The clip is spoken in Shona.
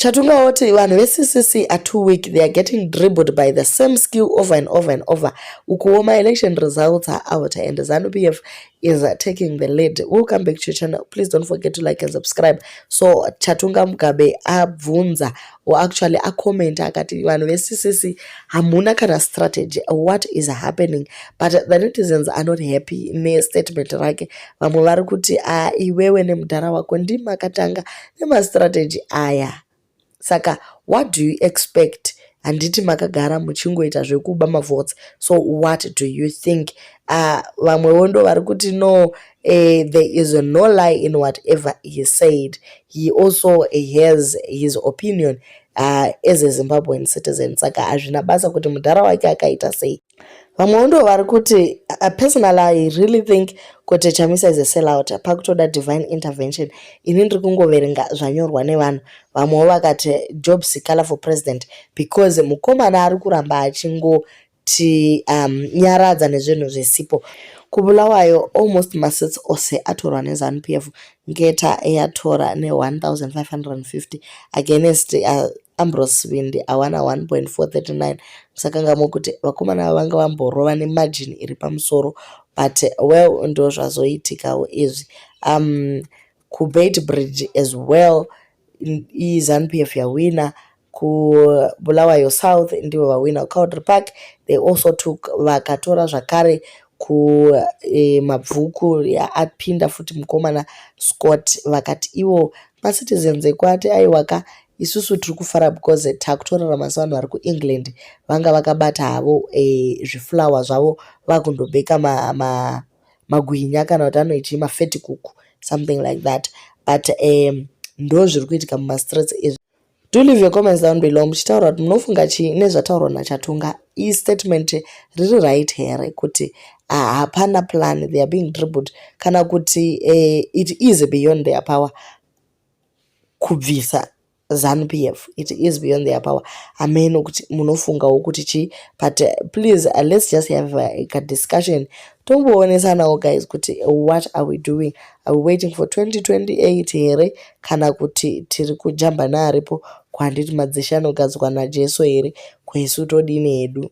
Chatunga oti vanhu ve-CCC are too weak. They are getting dribbled by the same skill over and over and over. Ukuoma election results are out and Zanu PF is taking the lead. We'll come back to your channel. Please don't forget to like and subscribe. So Chatunga Mugabe abvunza or actually a comment akati vanhu ve-CCC hamuna kana strategy. What is happening? But the netizens are not happy ne-statement rake. Vamwe vari kuti iwewe nemudhara wako ndimakatanga nema-strategy aya. Saka, what do you expect? Anditi makagara muchingoita zvekuba mavotes. So what do you think? Vamwe wondo vari kuti no, there is no lie in whatever he said. He also has his opinion as a Zimbabwean citizen. Saka azvina basa kuti mudhara wake akaita sei. Vamwe wondo vari kuti personally I really think kuti Chamisa is a sellout pakutoda divine intervention. Ini ndiri kungoverenga zvanyorwa nevanhu. Vamwe vakati job seeker for president because mukomana ari kuramba achingoti nyaradza nezvinhu zvisipo. Kubulawayo almost masits ose atorwa neZanu PF. Ngeta yatora ne1550 against Ambrose Windi awana 1.439. Sakanga mokuti vakomana vanga vamborova nemargin iri pamusoro, but well ndo zvazoitikawo izvi. Kubait bridge as well Zanu PF yawina. Kubulawayo South ndivo vawina. Country Park they also took vakatora zvakare ku mabvuku apinda futi mukomana Scott vakati ivo macitizens ekwati aiwaka isusu tiri kufara because takutorera mazuva vari kuEngland vanga vakabata havo zviflower zvavo vakundobeka magwinya kana kuti anoiti mafetikuku something like that, but ndo zviri kuitika mumastreets izvi. Do leave your comments down below. Muchitaura kuti munofunga chii nezvataurwa naChatunga. I statement riri right here kuti hapana plan, they are being dribbled kana kuti it is beyond their power kubvisa Zanu PF. It is beyond their power. Amen kuti munofungawo kuti chii, but please let's just have a discussion. Tomboonesanawo guys kuti what are we doing? Are we waiting for 2028 here kana kuti tiri kujamba naaripo kwanditi madzisha anogadzwa naJesu here kwesu todini hedu.